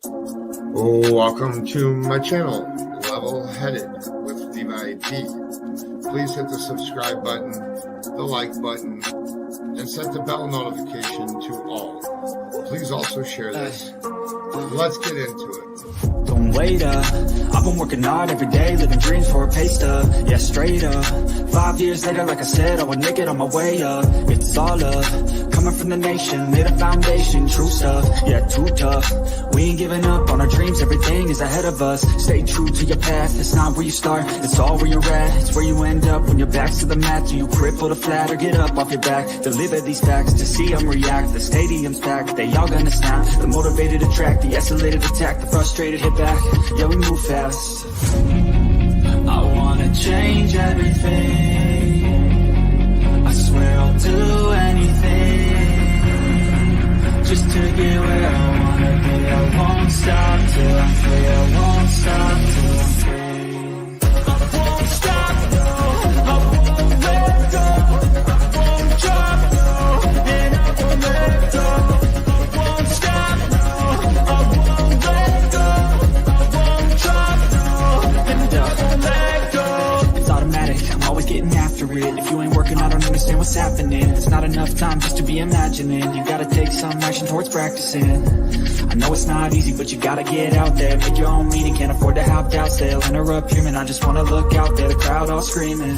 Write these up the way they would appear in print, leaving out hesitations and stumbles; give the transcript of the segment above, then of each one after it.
Welcome to my channel, Level Headed with Levi D. Please hit the subscribe button, the like button, and set the bell notification to all. Please also share this. Let's get into it. Don't wait up, I've been working hard every day, living dreams for a pay stub, yeah, straight up. 5 years later, like I said, I would make it on my way up. It's all up, coming from the nation, laid a foundation, true stuff, yeah, too tough. We ain't giving up on our dreams, everything is ahead of us. Stay true to your path, it's not where you start, it's all where you're at. It's where you end up when your back's to the mat. Do you cripple the flat or get up off your back? Deliver these facts to see them react. The stadium's packed, they all gonna snap. The motivated attract, the escalated attack, the frustrated hit back. Yeah, we move fast. I wanna change everything. I swear I'll do anything just to get where I wanna be. I won't stop till I'm free. I won't stop till I'm free. I won't stop, no. I won't let go. I won't drop, no. And I won't let go. I won't stop, no. I won't let go. It's automatic, I'm always getting after it. If you ain't working, I don't understand what's happening. It's not enough time just to be imagining. You gotta take some action towards practicing. I know it's not easy, but you gotta get out there. Make your own meaning, can't afford to have doubts. They'll interrupt here, man, I just wanna look out there. The crowd all screaming.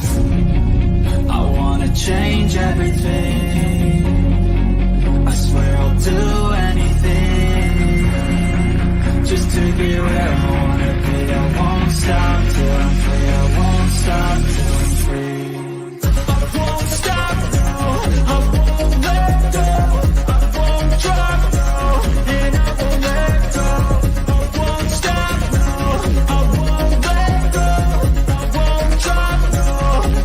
I wanna change everything. I swear I'll do anything just to get where I wanna be. I won't stop till I'm free. I won't stop till I'm free. I won't stop, no. I won't let go. I won't drop, no. And I won't let go. I won't stop, no. I won't let go. I won't drop, no.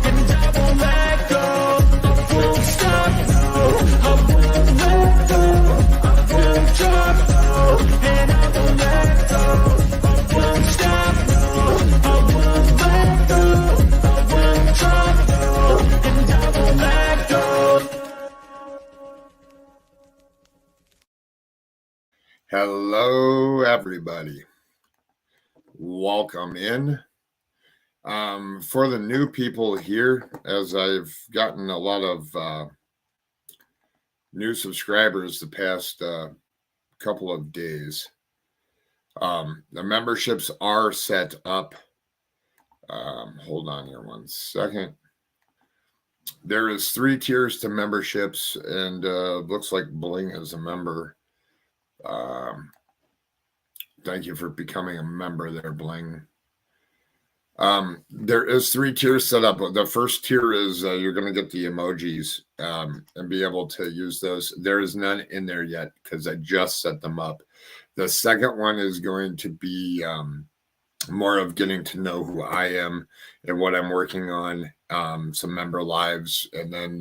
And I won't let go. I won't stop, no. I won't let go. I won't drop, no. And I won't let go. I won't stop, no. I won't let go. I won't drop, no. And I won't let go. Hello, everybody. Welcome in. For the new people here, as I've gotten a lot of new subscribers the past couple of days, the memberships are set up. Hold on here one second. There is 3 tiers to memberships, and looks like Bling is a member. Thank you for becoming a member there, Bling. There is 3 tiers set up. The first tier is you're going to get the emojis and be able to use those. There is none in there yet because I just set them up. The second one is going to be more of getting to know who I am and what I'm working on, some member lives. And then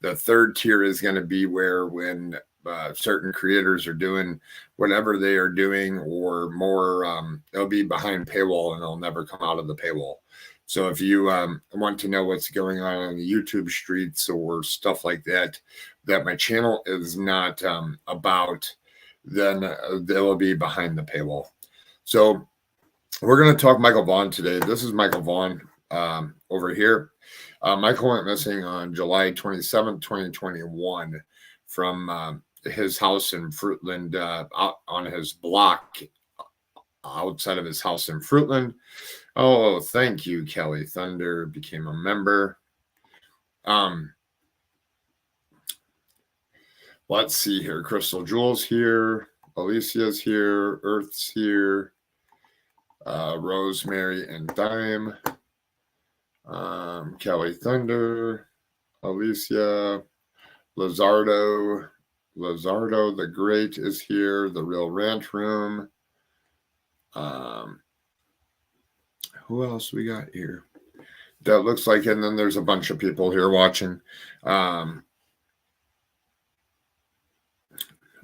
the third tier is going to be where when certain creators are doing whatever they are doing or more, it'll be behind paywall and it'll never come out of the paywall. So if you want to know what's going on the YouTube streets or stuff like that, that my channel is not about, then they will be behind the paywall. So we're going to talk Michael Vaughn today. This is Michael Vaughn over here. Michael went missing on July 27th, 2021 from his house in Fruitland, out on his block outside of his house in Fruitland. Oh, thank you, Kelly Thunder became a member. Let's see here. Crystal Jewel's here. Alicia's here. Earth's here. Rosemary and Dime. Kelly Thunder. Alicia. Lazardo the Great is here. The Real Rant Room. Who else we got here? That looks like, and then there's a bunch of people here watching. None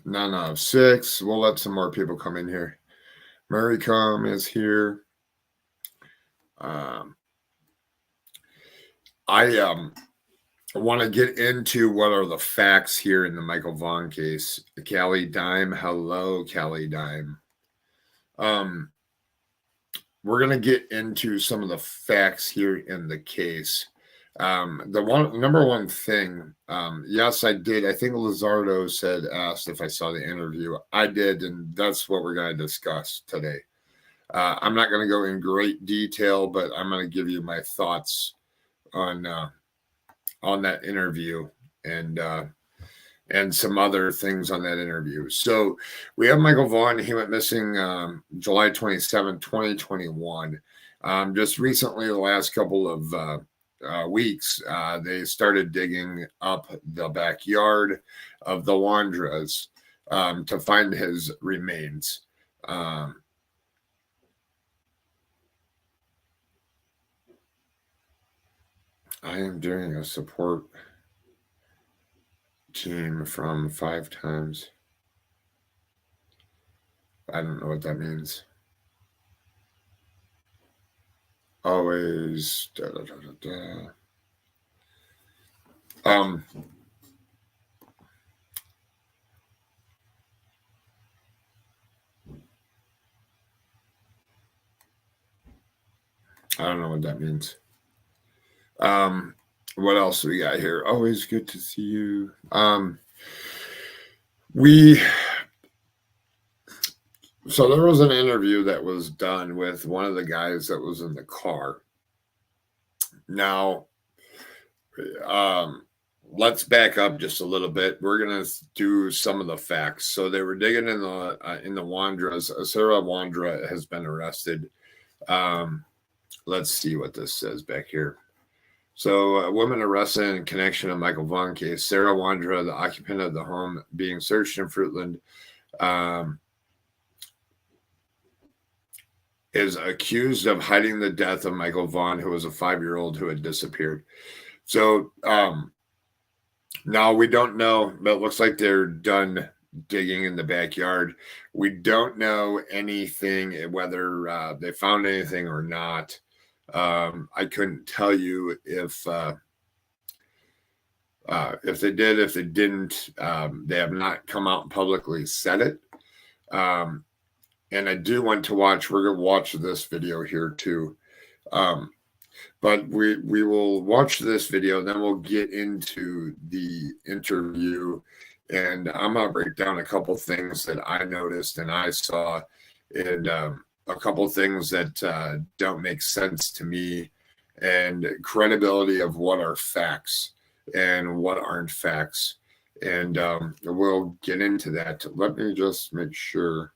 of 6. We'll let some more people come in here. Murray Com is here. I want to get into what are the facts here in the Michael Vaughn case. Callie Dime. Hello, Callie Dime. Um, we're going to get into some of the facts here in the case. Number one thing, yes, I did. I think Lizardo asked if I saw the interview. I did, and that's what we're going to discuss today. I'm not going to go in great detail, but I'm going to give you my thoughts on that interview and some other things on that interview. So we have Michael Vaughn. He went missing July 27, 2021. Just recently, the last couple of weeks, they started digging up the backyard of the Wandras to find his remains. I am doing a support team from 5 times. I don't know what that means. Always. Da, da, da, da, da. I don't know what that means. What else we got here? Always good to see you. So there was an interview that was done with one of the guys that was in the car. Now, let's back up just a little bit. We're gonna do some of the facts. So they were digging in the Wandras. Sarah Wandra has been arrested. Let's see what this says back here. So, a woman arrested in connection to Michael Vaughn case. Sarah Wandra, the occupant of the home being searched in Fruitland, is accused of hiding the death of Michael Vaughn, who was a 5-year-old who had disappeared. So, now we don't know, but it looks like they're done digging in the backyard. We don't know anything, whether they found anything or not. I couldn't tell you if they did, if they didn't. They have not come out and publicly said it. And I do want to watch. We're going to watch this video here too. But we will watch this video, then we'll get into the interview, and I'm gonna break down a couple things that I noticed and I saw, and a couple things that don't make sense to me, and credibility of what are facts and what aren't facts, and we'll get into that. Let me just make sure.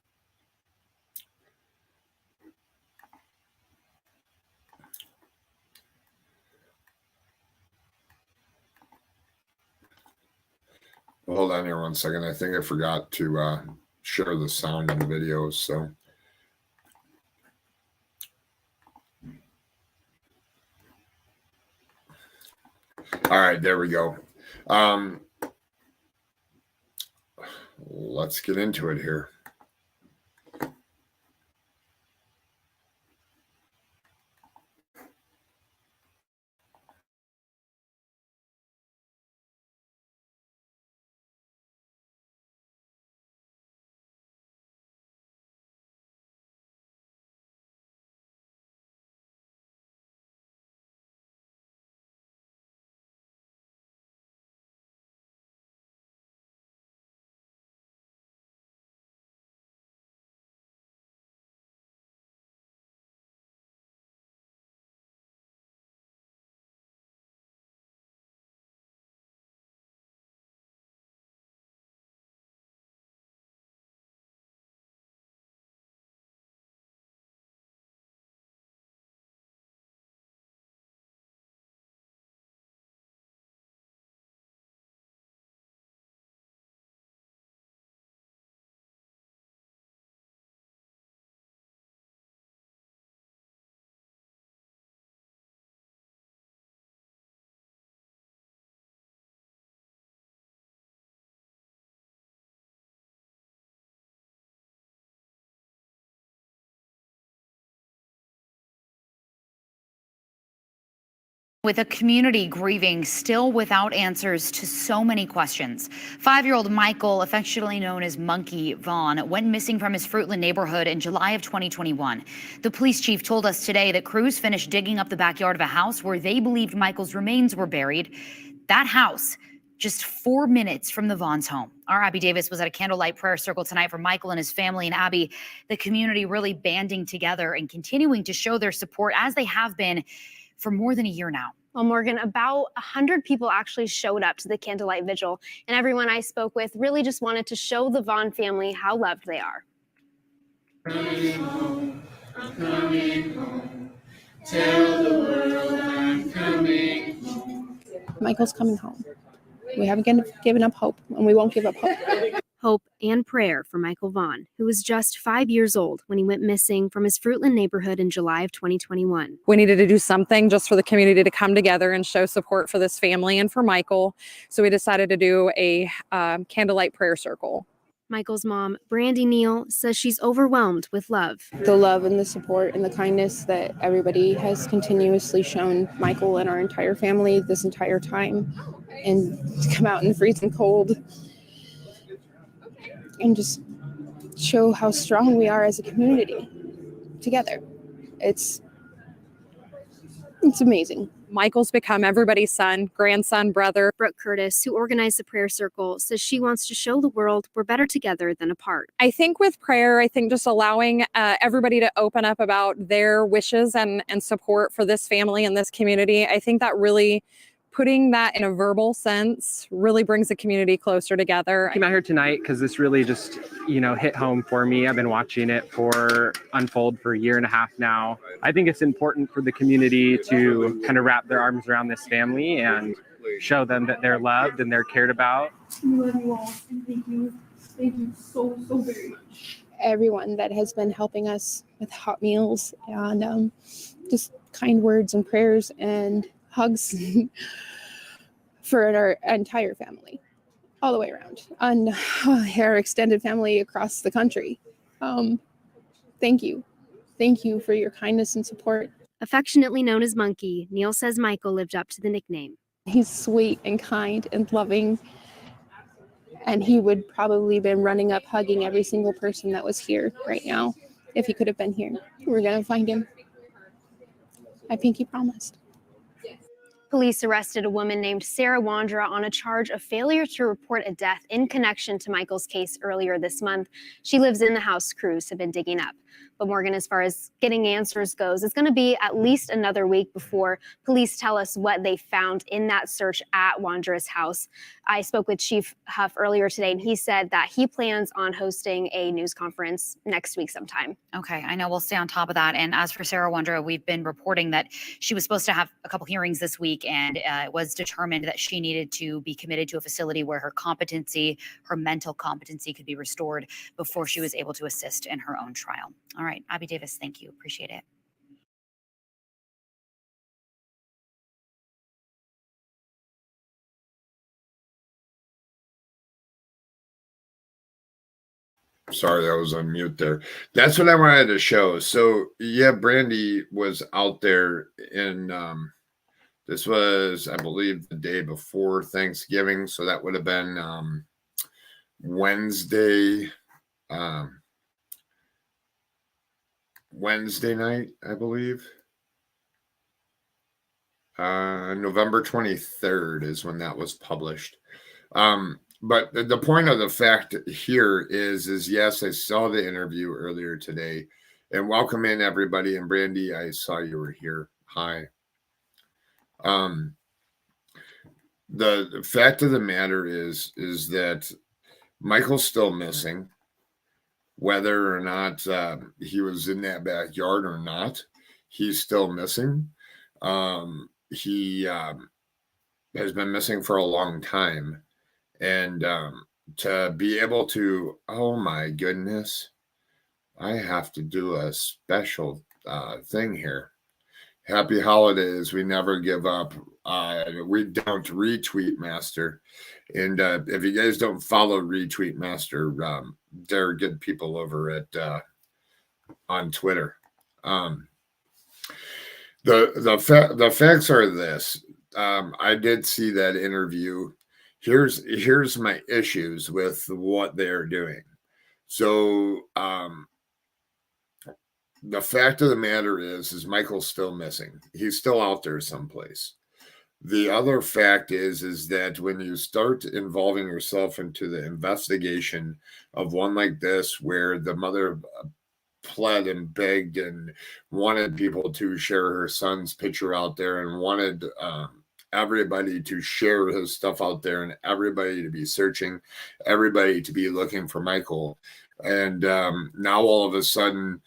Hold on here 1 second. I think I forgot to share the sound on the video. So, all right, there we go. Let's get into it here. With a community grieving, still without answers to so many questions. 5-year-old Michael, affectionately known as Monkey Vaughn, went missing from his Fruitland neighborhood in July of 2021. The police chief told us today that crews finished digging up the backyard of a house where they believed Michael's remains were buried. That house, just 4 minutes from the Vaughn's home. Our Abby Davis was at a candlelight prayer circle tonight for Michael and his family. And Abby, the community really banding together and continuing to show their support as they have been for more than a year now. Well, Morgan, about 100 people actually showed up to the candlelight vigil, and everyone I spoke with really just wanted to show the Vaughn family how loved they are. Coming home, I'm coming home. Tell the world I'm coming home. Michael's coming home. We haven't given up hope, and we won't give up hope. Hope and prayer for Michael Vaughn, who was just 5 years old when he went missing from his Fruitland neighborhood in July of 2021. We needed to do something just for the community to come together and show support for this family and for Michael. So we decided to do a candlelight prayer circle. Michael's mom, Brandy Neal, says she's overwhelmed with love. The love and the support and the kindness that everybody has continuously shown Michael and our entire family this entire time, and to come out in the freezing cold and just show how strong we are as a community together. It's amazing. Michael's become everybody's son, grandson, brother. Brooke Curtis, who organized the prayer circle, says she wants to show the world we're better together than apart. I think with prayer, I think just allowing everybody to open up about their wishes and support for this family and this community, I think that really putting that in a verbal sense really brings the community closer together. I came out here tonight because this really just, hit home for me. I've been watching it unfold for a year and a half now. I think it's important for the community to kind of wrap their arms around this family and show them that they're loved and they're cared about. We love you all, and thank you. Thank you so very much. Everyone that has been helping us with hot meals and just kind words and prayers and hugs for our entire family, all the way around, and our extended family across the country. Thank you. Thank you for your kindness and support. Affectionately known as Monkey, Neal says Michael lived up to the nickname. He's sweet and kind and loving, and he would probably been running up hugging every single person that was here right now if he could have been here. We're gonna find him. I think he promised. Police arrested a woman named Sarah Wandra on a charge of failure to report a death in connection to Michael's case earlier this month. She lives in the house crews have been digging up. But Morgan, as far as getting answers goes, it's going to be at least another week before police tell us what they found in that search at Wandra's house. I spoke with Chief Huff earlier today, and he said that he plans on hosting a news conference next week sometime. Okay, I know we'll stay on top of that. And as for Sarah Wondra, we've been reporting that she was supposed to have a couple hearings this week, and it was determined that she needed to be committed to a facility where her mental competency could be restored before she was able to assist in her own trial. All right, Abby Davis, thank you. Appreciate it. Sorry, I was on mute there. That's what I wanted to show. So yeah, Brandy was out there in this was, I believe, the day before Thanksgiving. So that would have been Wednesday night, I believe. November 23rd is when that was published. But the point of the fact here is yes, I saw the interview earlier today, and welcome in everybody. And Brandy, I saw you were here. Hi. The fact of the matter is that Michael's still missing, whether or not he was in that backyard or not. He's still missing. He has been missing for a long time. And to be able to, oh my goodness, I have to do a special thing here. Happy holidays. We never give up. We don't retweet master. And if you guys don't follow Retweet Master, they're good people over at on Twitter. The facts are this. I did see that interview. Here's my issues with what they're doing. So the fact of the matter is Michael's still missing. He's still out there someplace. The other fact is that when you start involving yourself into the investigation of one like this, where the mother pled and begged and wanted people to share her son's picture out there and wanted everybody to share his stuff out there and everybody to be searching, everybody to be looking for Michael. And now all of a sudden,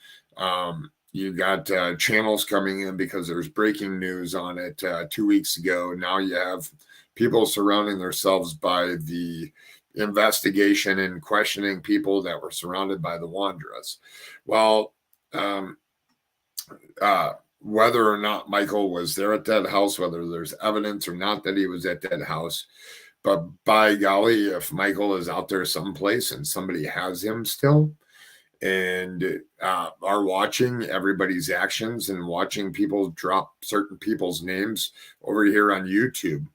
you got channels coming in because there's breaking news on it 2 weeks ago. Now you have people surrounding themselves by the investigation and questioning people that were surrounded by the Wanderers. Well, whether or not Michael was there at that house, whether there's evidence or not that he was at that house, but by golly, if Michael is out there someplace and somebody has him still, and are watching everybody's actions and watching people drop certain people's names over here on YouTube,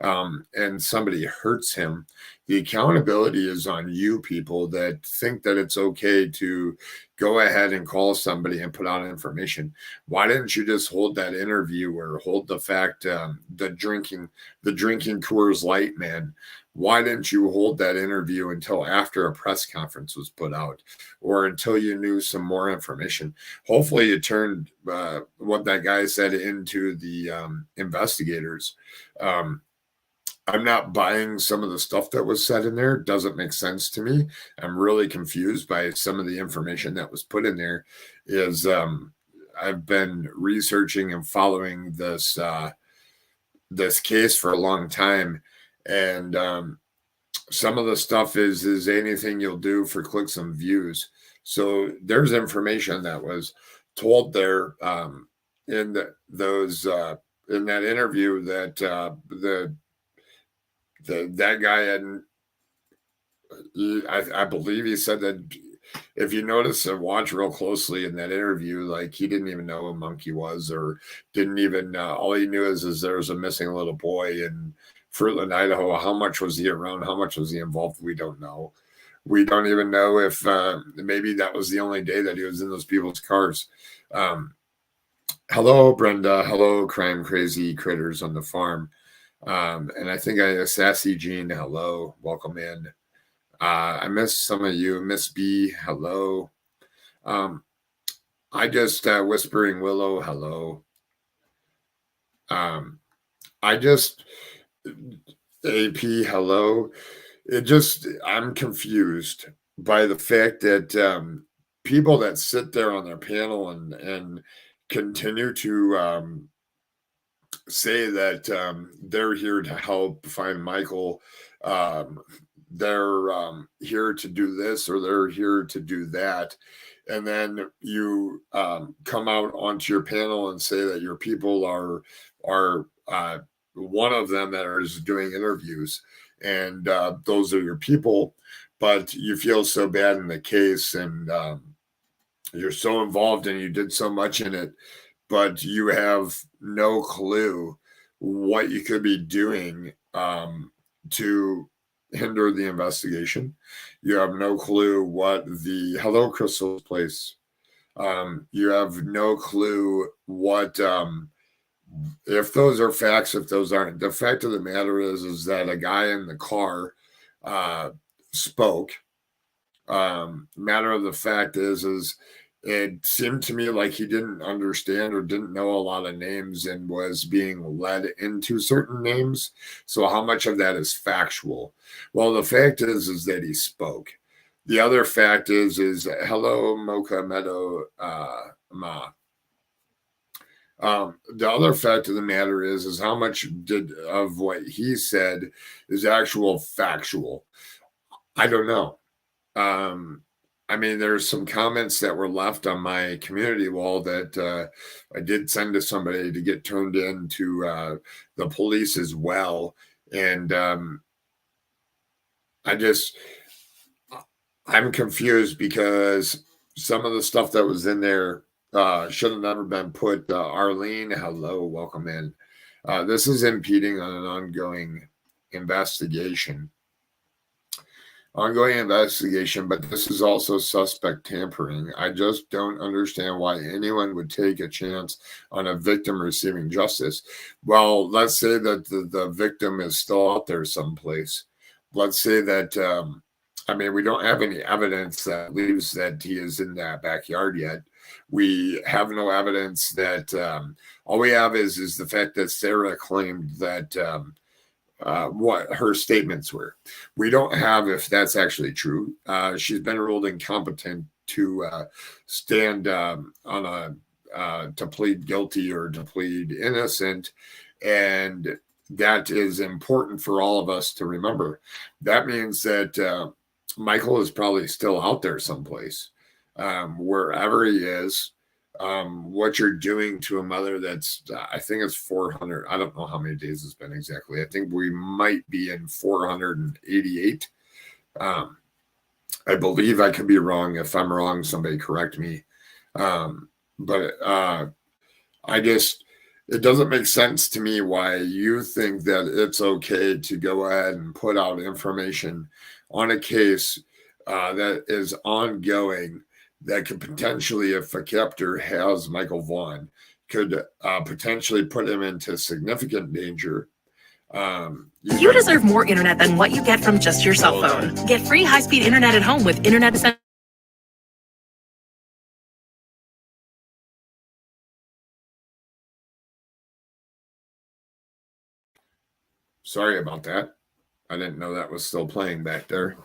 and somebody hurts him, the accountability is on you people that think that it's okay to go ahead and call somebody and put out information. Why didn't you just hold that interview or hold the fact the drinking Coors Light man? Why didn't you hold that interview until after a press conference was put out or until you knew some more information? Hopefully you turned what that guy said into the investigators. I'm not buying some of the stuff that was said in there. It doesn't make sense to me. I'm really confused by some of the information that was put in there. I've been researching and following this case for a long time. And some of the stuff is anything you'll do for clicks and views. So there's information that was told there in that interview that that guy hadn't. I believe he said that if you notice and watch real closely in that interview, like he didn't even know who Monkey was, or didn't even. All he knew is there's a missing little boy in Fruitland, Idaho. How much was he around? How much was he involved? We don't know. We don't even know if maybe that was the only day that he was in those people's cars. Hello, Brenda. Hello, crime crazy critters on the farm. And I think Sassy Jean, hello, welcome in. I missed some of you. Miss B, hello. I just Whispering Willow, hello. I just AP, hello. I'm confused by the fact that people that sit there on their panel and continue to say that they're here to help find Michael. They're here to do this or they're here to do that. And then you come out onto your panel and say that your people are one of them that is doing interviews. And those are your people. But you feel so bad in the case and you're so involved and you did so much in it, but you have no clue what you could be doing to hinder the investigation. You have no clue what the hello Crystal's place. You have no clue what if those are facts, if those aren't. The fact of the matter is that a guy in the car spoke. Matter of the fact is it seemed to me like he didn't understand or didn't know a lot of names and was being led into certain names. So how much of that is factual? Well, the fact is that he spoke. The other fact is hello, Mocha Meadow Ma. The other fact of the matter is how much of what he said is actual factual. I don't know. I mean, there's some comments that were left on my community wall that I did send to somebody to get turned in to the police as well. And I'm confused because some of the stuff that was in there should have never been put. Arlene, hello, welcome in. This is impeding on an ongoing investigation. But this is also suspect tampering. I just don't understand why anyone would take a chance on a victim receiving justice. Well, let's say that the victim is still out there someplace. Let's say that, we don't have any evidence that leaves that he is in that backyard yet. We have no evidence that, all we have is the fact that Sarah claimed that, what her statements were. We don't have if that's actually true. She's been ruled incompetent to stand on to plead guilty or to plead innocent, and that is important for all of us to remember. That means that Michael is probably still out there someplace, wherever he is. What you're doing to a mother that's, I think it's 400. I don't know how many days it's been exactly. I think we might be in 488. I believe. I could be wrong. If I'm wrong, somebody correct me. But it doesn't make sense to me why you think that it's okay to go ahead and put out information on a case that is ongoing, that could potentially, if a captor has Michael Vaughn, could potentially put him into significant danger. You deserve more internet than what you get from just your cell phone. Get free high-speed internet at home with Internet Essentials. Sorry about that. I didn't know that was still playing back there.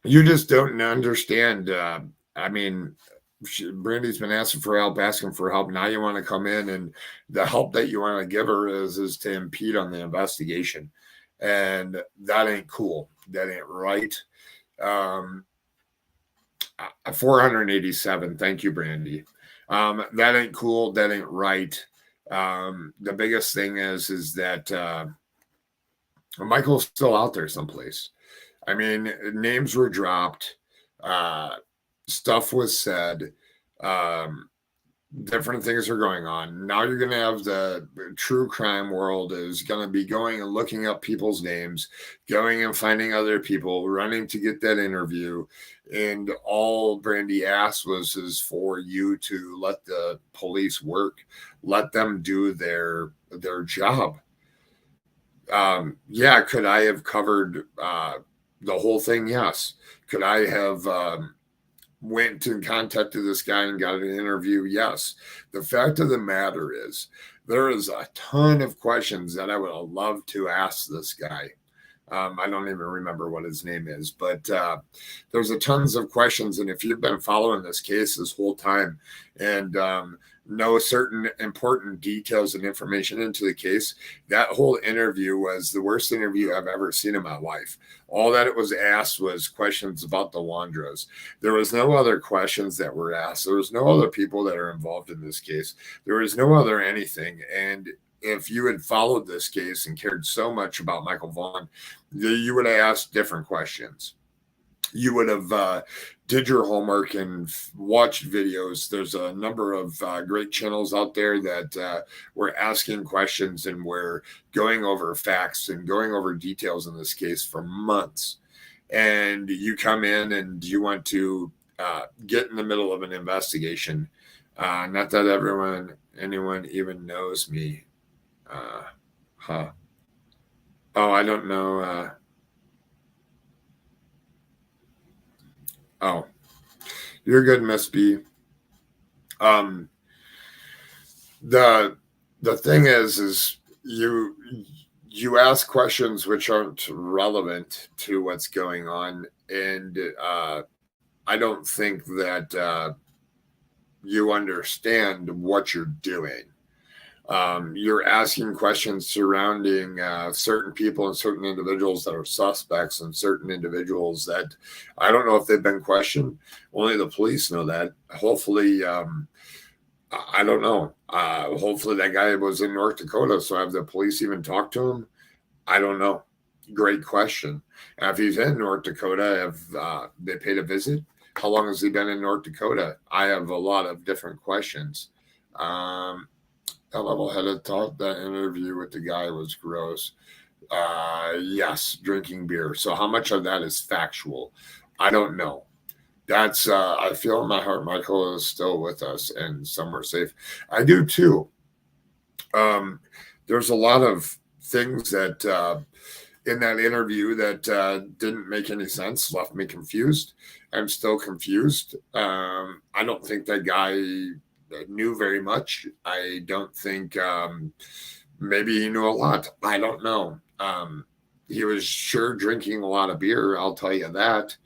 You just don't understand. Brandy's been asking for help. Now you want to come in, and the help that you want to give her is to impede on the investigation. And that ain't cool. That ain't right. 487. Thank you, Brandy. That ain't cool. That ain't right. The biggest thing is that Michael's still out there someplace. I mean, names were dropped, stuff was said, different things are going on. Now you're going to have the true crime world is going to be going and looking up people's names, going and finding other people, running to get that interview. And all Brandy asked is for you to let the police work, let them do their job. Could I have covered the whole thing? Yes. Could I have went and contacted this guy and got an interview? Yes. The fact of the matter is there is a ton of questions that I would have loved to ask this guy. I don't even remember what his name is, but there's a tons of questions. And if you've been following this case this whole time and know certain important details and information into the case, that whole interview was the worst interview I've ever seen in my life. All that it was asked was questions about the Wandras. There was no other questions that were asked. There was no other people that are involved in this case. There was no other anything. And if you had followed this case and cared so much about Michael Vaughn, you would have asked different questions. You would have did your homework and watched videos. There's a number of great channels out there that were asking questions and were going over facts and going over details in this case for months. And you come in and you want to get in the middle of an investigation. Not that anyone even knows me. Oh, I don't know. Oh, you're good, Miss B. The thing is you ask questions which aren't relevant to what's going on, and I don't think that you understand what you're doing. You're asking questions surrounding certain people and certain individuals that are suspects and certain individuals that I don't know if they've been questioned. Only the police know that. Hopefully, I don't know. Hopefully that guy was in North Dakota. So have the police even talked to him? I don't know. Great question. If he's in North Dakota, have they paid a visit? How long has he been in North Dakota? I have a lot of different questions. A level-headed thought that interview with the guy was gross. Yes, drinking beer. So how much of that is factual? I don't know. That's I feel in my heart Michael is still with us and somewhere safe. I do too. There's a lot of things that in that interview that didn't make any sense, left me confused. I'm still confused. I don't think that guy knew very much. I don't think maybe he knew a lot. I don't know. He was sure drinking a lot of beer, I'll tell you that.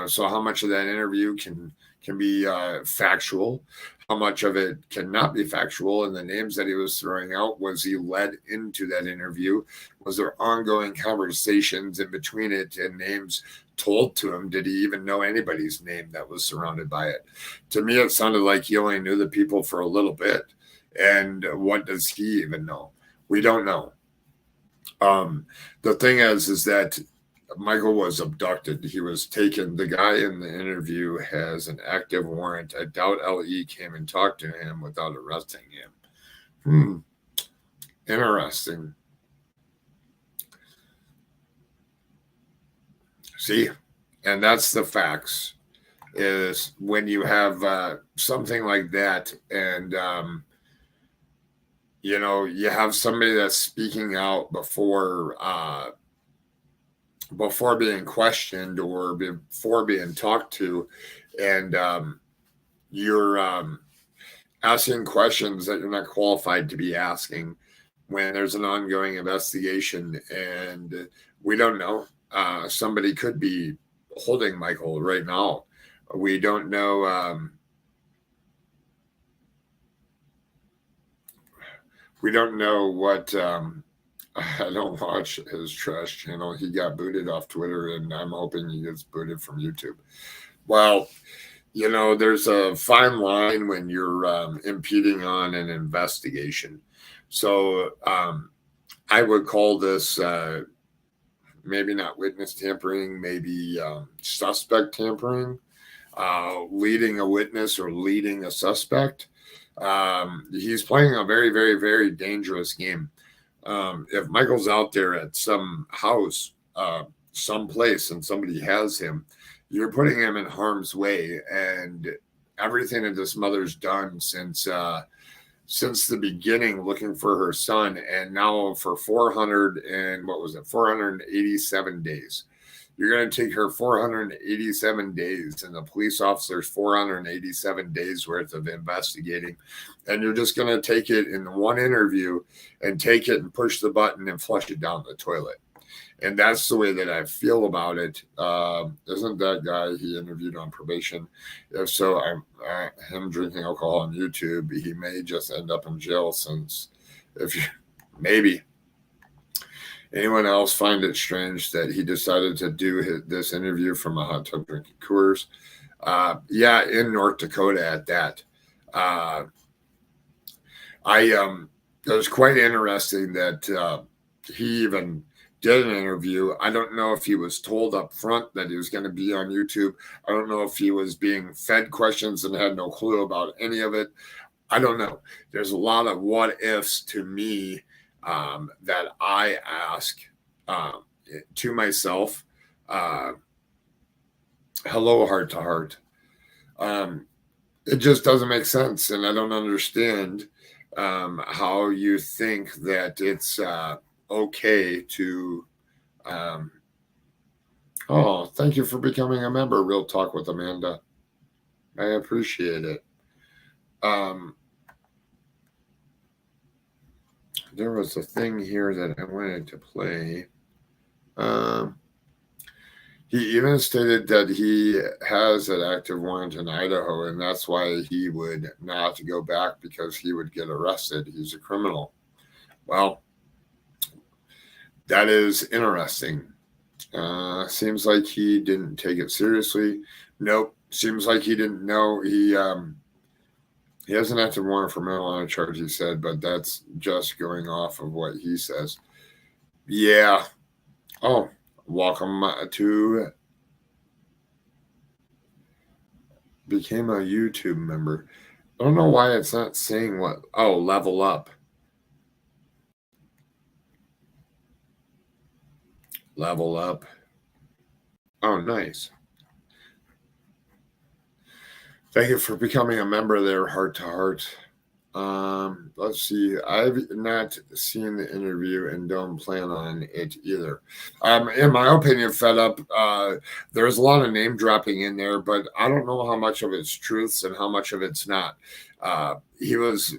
So how much of that interview can be factual? How much of it cannot be factual? And the names that he was throwing out, was he led into that interview? Was there ongoing conversations in between it and names told to him? Did he even know anybody's name that was surrounded by it? To me, it sounded like he only knew the people for a little bit. And what does he even know? We don't know. The thing is that Michael was abducted. He was taken. The guy in the interview has an active warrant. I doubt LE came and talked to him without arresting him. Interesting. See, and that's the facts, is when you have something like that and you have somebody that's speaking out before being questioned or before being talked to, and you're asking questions that you're not qualified to be asking when there's an ongoing investigation, and we don't know. Somebody could be holding Michael right now. We don't know. We don't know what. I don't watch his trash channel. He got booted off Twitter, and I'm hoping he gets booted from YouTube. Well, there's a fine line when you're impeding on an investigation. So I would call this maybe not witness tampering, maybe suspect tampering, leading a witness or leading a suspect. He's playing a very, very, very dangerous game. If Michael's out there at some house, someplace, and somebody has him, you're putting him in harm's way. And everything that this mother's done since the beginning, looking for her son, and now for 487 days. You're going to take her 487 days and the police officers 487 days worth of investigating. And you're just going to take it in one interview and take it and push the button and flush it down the toilet. And that's the way that I feel about it. Isn't that guy he interviewed on probation? If so, him drinking alcohol on YouTube, he may just end up in jail maybe. Anyone else find it strange that he decided to do this interview from a hot tub drinking Coors? Yeah, in North Dakota at that. It was quite interesting that he even did an interview. I don't know if he was told up front that he was going to be on YouTube. I don't know if he was being fed questions and had no clue about any of it. I don't know. There's a lot of what ifs to me that I ask to myself. Hello, heart to heart. It just doesn't make sense, and I don't understand how you think that it's okay to. Oh, thank you for becoming a member. Real Talk with Amanda. I appreciate it. There was a thing here that I wanted to play. He even stated that he has an active warrant in Idaho, and that's why he would not go back, because he would get arrested. He's a criminal. Well, that is interesting. Seems like he didn't take it seriously. Nope. Seems like he didn't know. He has an active warrant for marijuana charge, he said, but that's just going off of what he says. Yeah. Oh, welcome to became a YouTube member. I don't know why it's not saying what. Oh, level up. Level up. Oh, nice. Thank you for becoming a member there, Heart to Heart. Let's see. I've not seen the interview and don't plan on it either. In my opinion, Fed Up, there's a lot of name dropping in there, but I don't know how much of it's truths and how much of it's not. He was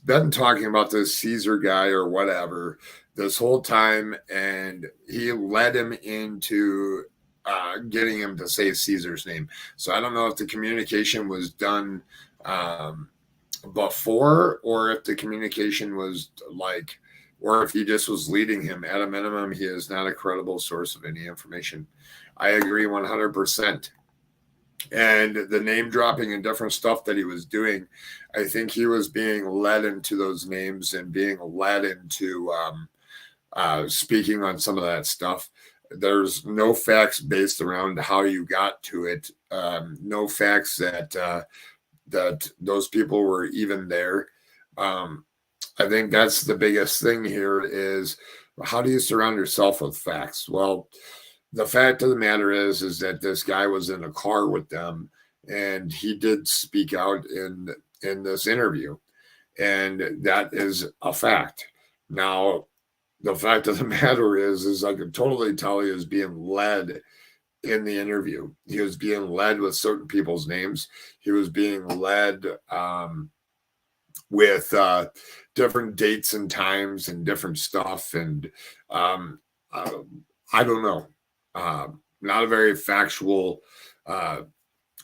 been talking about this Caesar guy or whatever this whole time, and he led him into getting him to say Caesar's name. So I don't know if the communication was done before, or if the communication was like, or if he just was leading him. At a minimum, he is not a credible source of any information. I agree 100%. And the name dropping and different stuff that he was doing, I think he was being led into those names and being led into speaking on some of that stuff. There's no facts based around how you got to it. No facts that that those people were even there. I think that's the biggest thing here is, how do you surround yourself with facts? Well, the fact of the matter is that this guy was in a car with them, and he did speak out in this interview, and that is a fact. Now, the fact of the matter is I could totally tell he was being led in the interview. He was being led with certain people's names. He was being led with different dates and times and different stuff. And I don't know. Not a very factual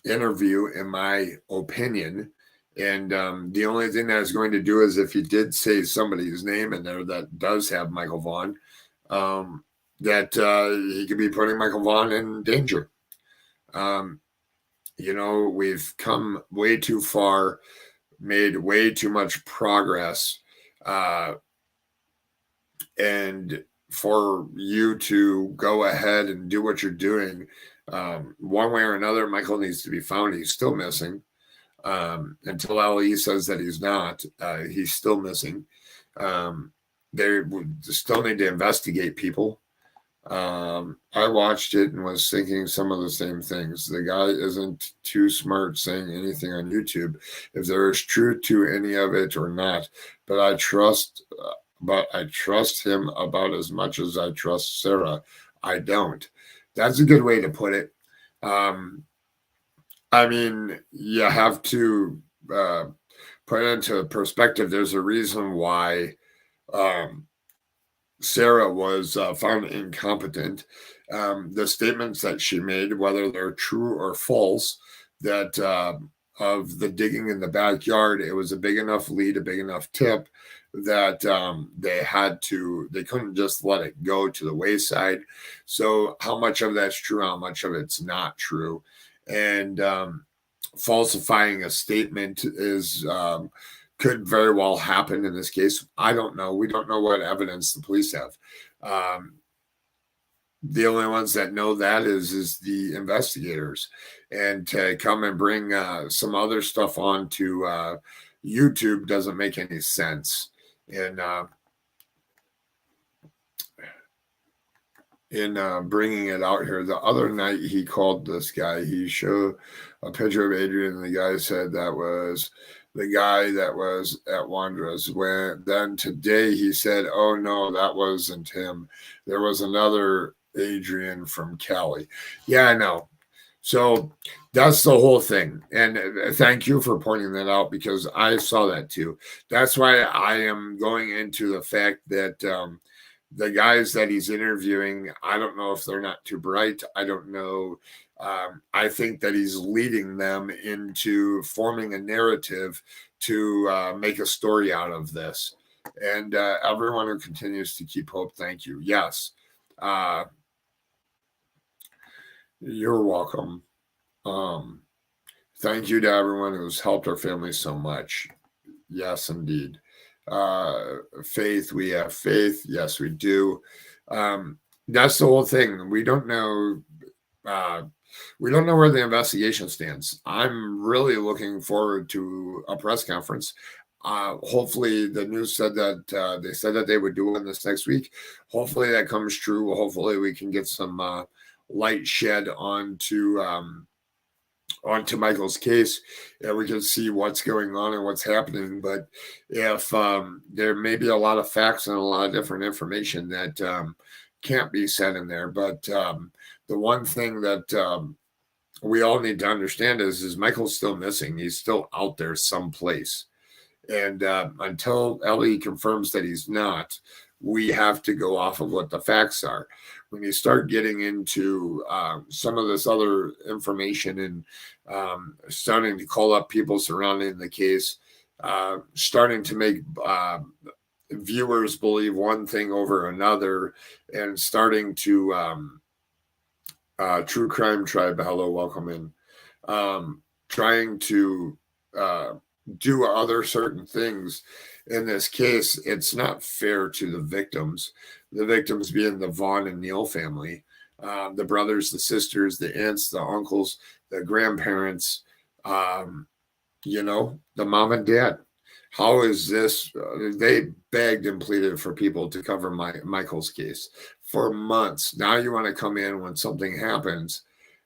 interview, in my opinion. And the only thing that is going to do is if he did say somebody's name in there that does have Michael Vaughn, that he could be putting Michael Vaughn in danger. We've come way too far, made way too much progress. And for you to go ahead and do what you're doing, one way or another, Michael needs to be found. He's still missing. Until LE says that he's not, he's still missing. They still need to investigate people. I watched it and was thinking some of the same things. The guy isn't too smart saying anything on YouTube, if there is truth to any of it or not. But I trust him about as much as I trust Sarah. I don't. That's a good way to put it. I mean, you have to put it into perspective. There's a reason why Sarah was found incompetent. The statements that she made, whether they're true or false, that of the digging in the backyard, it was a big enough lead, a big enough tip that they couldn't just let it go to the wayside. So how much of that's true, how much of it's not true? And falsifying a statement is could very well happen in this case. I don't know. We don't know what evidence the police have. The only ones that know that is the investigators. And to come and bring some other stuff onto YouTube doesn't make any sense. In bringing it out here. The other night he called this guy. He showed a picture of Adrian, and the guy said that was the guy that was at Wandra's. Then today he said, oh no, that wasn't him. There was another Adrian from Cali. Yeah, I know. So that's the whole thing. And thank you for pointing that out, because I saw that too. That's why I am going into the fact that the guys that he's interviewing, I don't know if they're not too bright. I don't know. I think that he's leading them into forming a narrative to make a story out of this. And everyone who continues to keep hope, thank you. Yes. You're welcome. Thank you to everyone who's helped our family so much. Yes, indeed. Faith, we have faith. Yes, we do. That's the whole thing. We don't know We don't know where the investigation stands. I'm really looking forward to a press conference. Hopefully, the news said that they said that they would do one this next week. Hopefully, that comes true. Hopefully, we can get some light shed onto Michael's case, and we can see what's going on and what's happening. But if there may be a lot of facts and a lot of different information that can't be said in there, but the one thing that we all need to understand is Michael's still missing. He's still out there someplace. And until Ellie confirms that he's not, we have to go off of what the facts are. When you start getting into some of this other information and starting to call up people surrounding the case, starting to make viewers believe one thing over another, and starting to True Crime Tribe, hello, welcome in, trying to do other certain things in this case, it's not fair to the victims being the Vaughn and Neal family, the brothers, the sisters, the aunts, the uncles, the grandparents, the mom and dad. How is this? They begged and pleaded for people to cover Michael's case for months. Now you want to come in when something happens,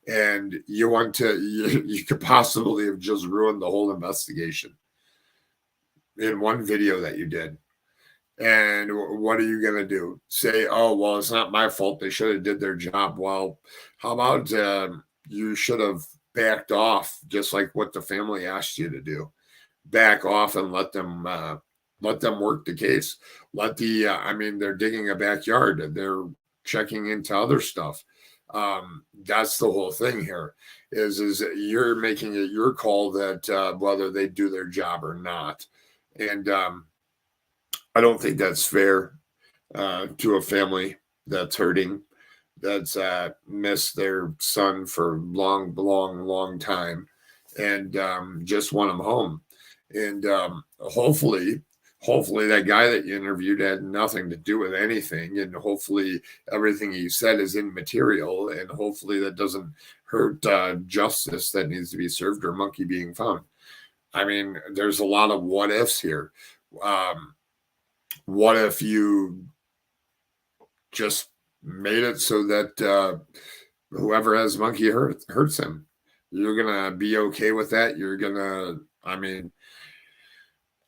and you could possibly have just ruined the whole investigation in one video that you did. And what are you going to do? Say, oh, well, it's not my fault. They should have did their job. Well, how about you should have backed off, just like what the family asked you to do. Back off and let them work the case. They're digging a backyard. They're checking into other stuff. That's the whole thing here is you're making it your call that whether they do their job or not. And I don't think that's fair to a family that's hurting, that's missed their son for long time, and just want him home. And hopefully that guy that you interviewed had nothing to do with anything, and hopefully everything he said is immaterial, and hopefully that doesn't hurt justice that needs to be served or monkey being found. I mean, there's a lot of what ifs here. What if you just made it so that whoever has monkey hurts him? You're going to be okay with that? You're going to, I mean,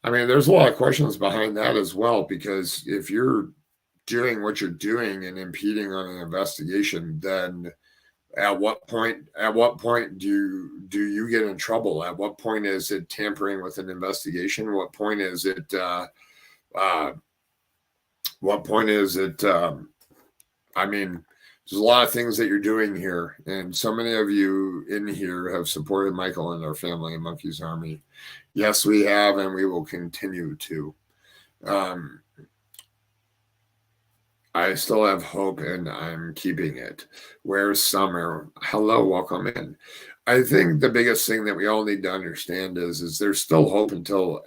there's a lot of questions behind that as well, because if you're doing what you're doing and impeding on an investigation, then at what point do you get in trouble? At what point is it tampering with an investigation? What point is it there's a lot of things that you're doing here, and so many of you in here have supported Michael and our family in Monkey's Army. Yes, we have, and we will continue to. I still have hope, and I'm keeping it. Where's Summer? Hello, welcome in. I think the biggest thing that we all need to understand is there's still hope until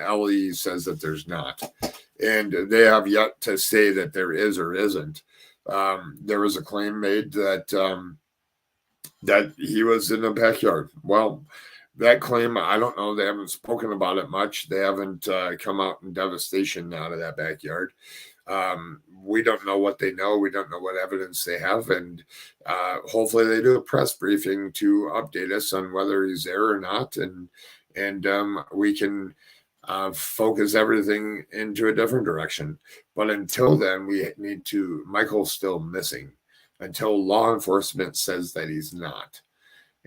Ellie says that there's not. And they have yet to say that there is or isn't. There was a claim made that that he was in the backyard. Well, that claim, I don't know. They haven't spoken about it much. They haven't come out in devastation out of that backyard. We don't know what they know. We don't know what evidence they have. And hopefully they do a press briefing to update us on whether he's there or not. And we can focus everything into a different direction. But until then, Michael's still missing until law enforcement says that he's not.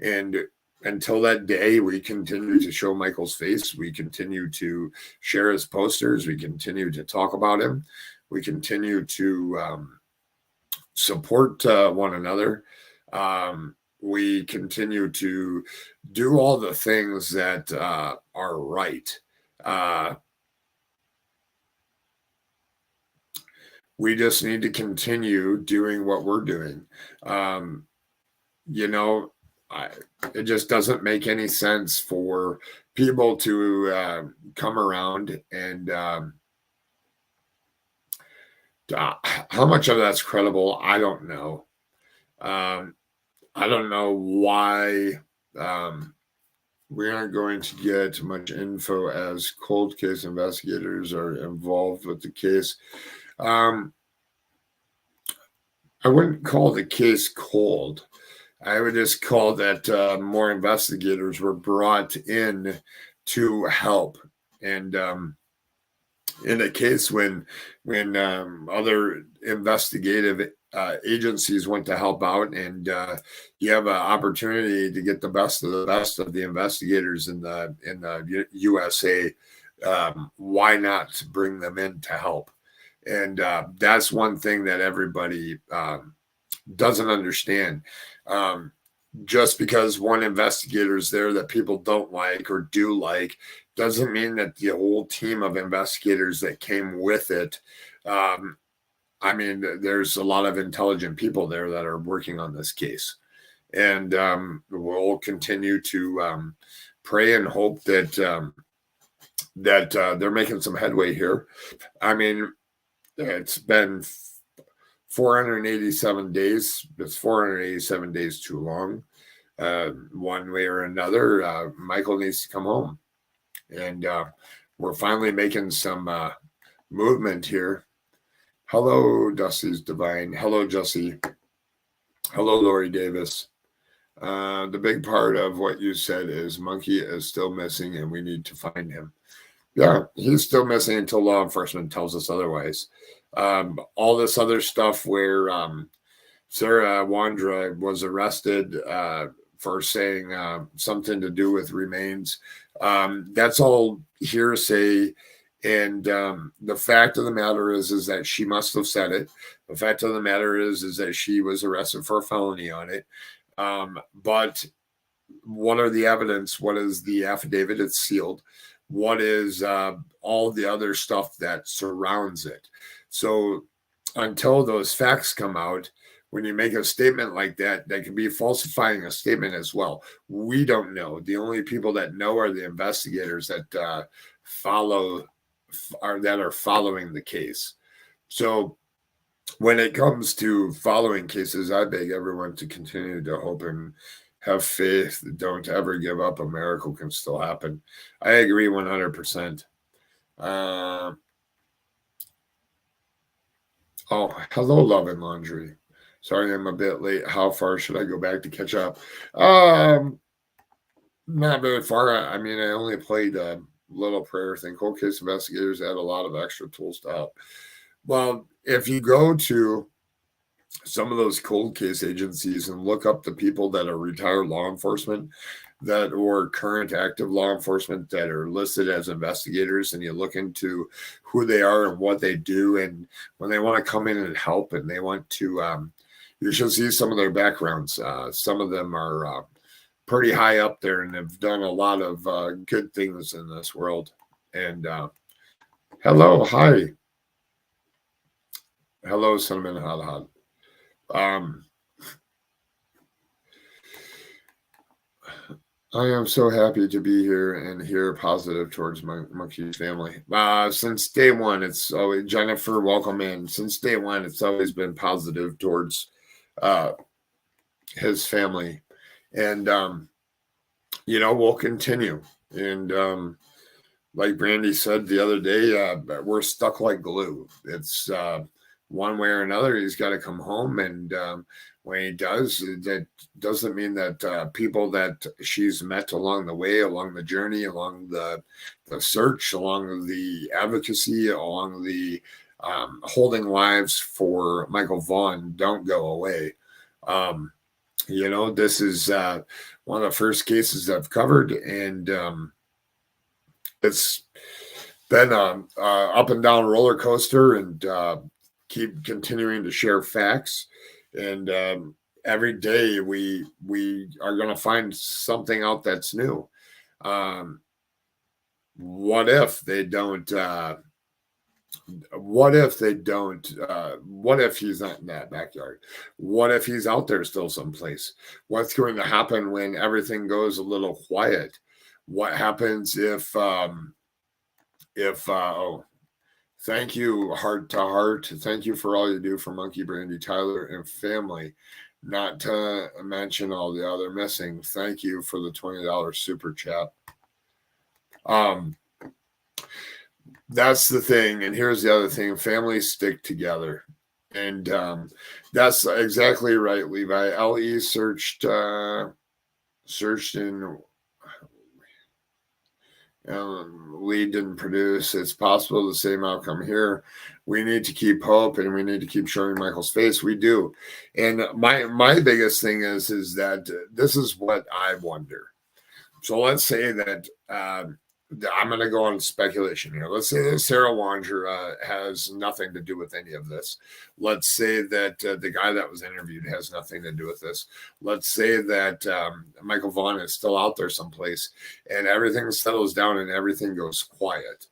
And until that day, we continue to show Michael's face. We continue to share his posters. We continue to talk about him. We continue to support one another. We continue to do all the things that are right. We just need to continue doing what we're doing. It just doesn't make any sense for people to come around and how much of that's credible, I don't know. I don't know why we aren't going to get much info as cold case investigators are involved with the case. I wouldn't call the case cold. I would just call that more investigators were brought in to help. And in a case when other investigative agencies went to help out, and you have an opportunity to get the best of the investigators in the USA, why not bring them in to help? And that's one thing that everybody doesn't understand. Just because one investigator is there that people don't like or do like doesn't mean that the whole team of investigators that came with it. I mean, there's a lot of intelligent people there that are working on this case, and we'll continue to pray and hope that they're making some headway here. I mean, it's been 487 days. It's 487 days too long. One way or another, Michael needs to come home. And we're finally making some movement here. Hello, Dusty's Divine. Hello, Jesse. Hello, Lori Davis. The big part of what you said is Monkey is still missing and we need to find him. Yeah, he's still missing until law enforcement tells us otherwise. All this other stuff where Sarah Wandra was arrested for saying something to do with remains, that's all hearsay. And the fact of the matter is that she must have said it. The fact of the matter is that she was arrested for a felony on it. But what are the evidence? What is the affidavit? It's sealed. What is all the other stuff that surrounds it? So until those facts come out, when you make a statement like that, that can be falsifying a statement as well. We don't know. The only people that know are the investigators that are following the case. So when it comes to following cases, I beg everyone to continue to hope and have faith. Don't ever give up. A miracle can still happen. I agree 100%. Oh, hello, Love and Laundry. Sorry, I'm a bit late. How far should I go back to catch up? Not very far. I mean, I only played a little prayer thing. Cold case investigators add a lot of extra tools to help. Well, if you go to some of those cold case agencies and look up the people that are retired law enforcement that or current active law enforcement that are listed as investigators, and you look into who they are and what they do, and when they want to come in and help and they want to you should see some of their backgrounds. Some of them are pretty high up there and have done a lot of good things in this world. And hello, hi. Hello, Cinnamon Hot Hot. I am so happy to be here and hear positive towards Monkey's family. Since day one, it's always Jennifer, welcome in. Since day one, it's always been positive towards his family, and we'll continue. And like Brandy said the other day, we're stuck like glue. It's one way or another, he's got to come home, and when he does, that doesn't mean that people that she's met along the way, along the journey, along the search, along the advocacy, along the holding lives for Michael Vaughn don't go away. This is one of the first cases I've covered, and it's been a up and down roller coaster, and keep continuing to share facts. And every day we are going to find something out that's new. What if they don't? What if he's not in that backyard? What if he's out there still someplace? What's going to happen when everything goes a little quiet? What happens if thank you, Heart to Heart. Thank you for all you do for Monkey, Brandy, Tyler, and family. not to mention all the other missing. Thank you for the $20 super chat. That's the thing. And here's the other thing. Families stick together. And that's exactly right, Levi. LE searched in lead didn't produce. It's possible the same outcome here. We need to keep hope and we need to keep showing Michael's face. We do. And my biggest thing is that this is what I wonder. So let's say that I'm going to go on speculation here. Let's say that Sarah Wanger has nothing to do with any of this. Let's say that the guy that was interviewed has nothing to do with this. Let's say that Michael Vaughn is still out there someplace and everything settles down and everything goes quiet.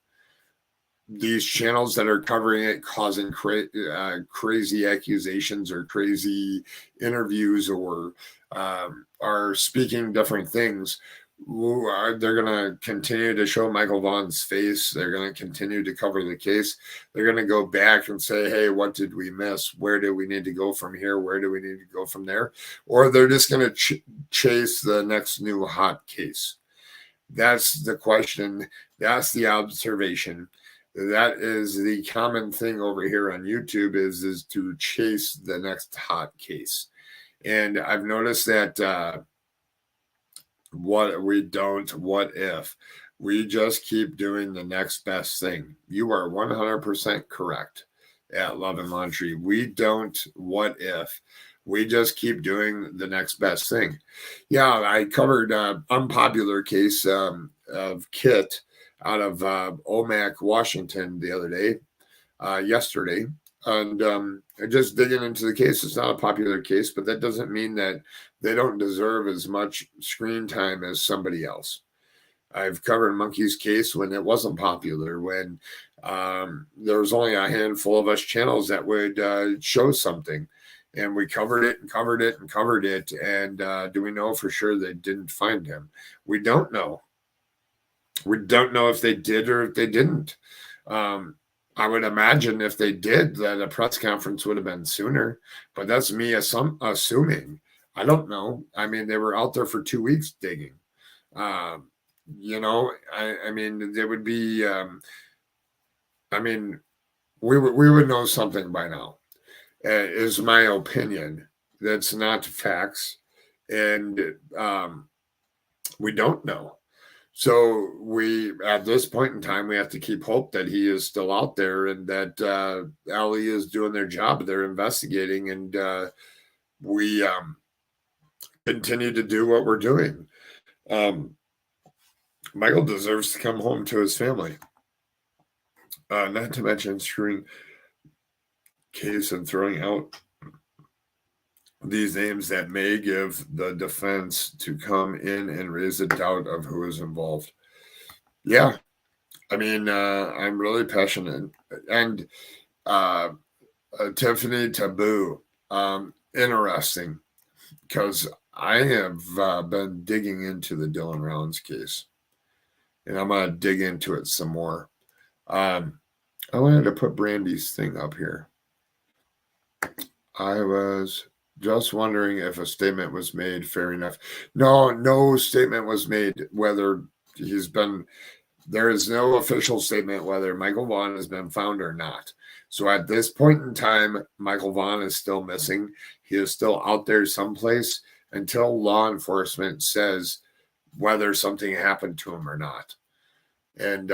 These channels that are covering it, causing crazy accusations or crazy interviews or are speaking different things, they're going to continue to show Michael Vaughn's face. They're going to continue to cover the case. They're going to go back and say, hey, what did we miss? Where do we need to go from here? Where do we need to go from there? Or they're just going to chase the next new hot case. That's the question. That's the observation. That is the common thing over here on YouTube is to chase the next hot case. And I've noticed that what if we just keep doing the next best thing. You are 100% correct at Love and Laundry. We don't what if. We just keep doing the next best thing. Yeah, I covered unpopular case of Kit out of Omak, Washington the other day, yesterday. And just digging into the case, it's not a popular case, but that doesn't mean that they don't deserve as much screen time as somebody else. I've covered Monkey's case when it wasn't popular, when there was only a handful of us channels that would show something. And we covered it and covered it and covered it. And do we know for sure they didn't find him? We don't know. We don't know if they did or if they didn't. I would imagine if they did, that a press conference would have been sooner. But that's me assuming. I don't know. I mean, they were out there for 2 weeks digging. You know, I mean, they would be. I mean, we would know something by now. Is my opinion. That's not facts, and we don't know. So we, at this point in time, we have to keep hope that he is still out there and that Ali is doing their job. They're investigating, and we continue to do what we're doing. Michael deserves to come home to his family. Not to mention screwing case and throwing out these names that may give the defense to come in and raise a doubt of who is involved. Yeah. I mean, I'm really passionate. And Tiffany Taboo, interesting, because I have been digging into the Dylan Rounds case, and I'm going to dig into it some more. I wanted to put Brandy's thing up here. I was just wondering if a statement was made. Fair enough. No statement was made whether there is no official statement whether Michael Vaughn has been found or not. So at this point in time, Michael Vaughn is still missing. He is still out there someplace until law enforcement says whether something happened to him or not. And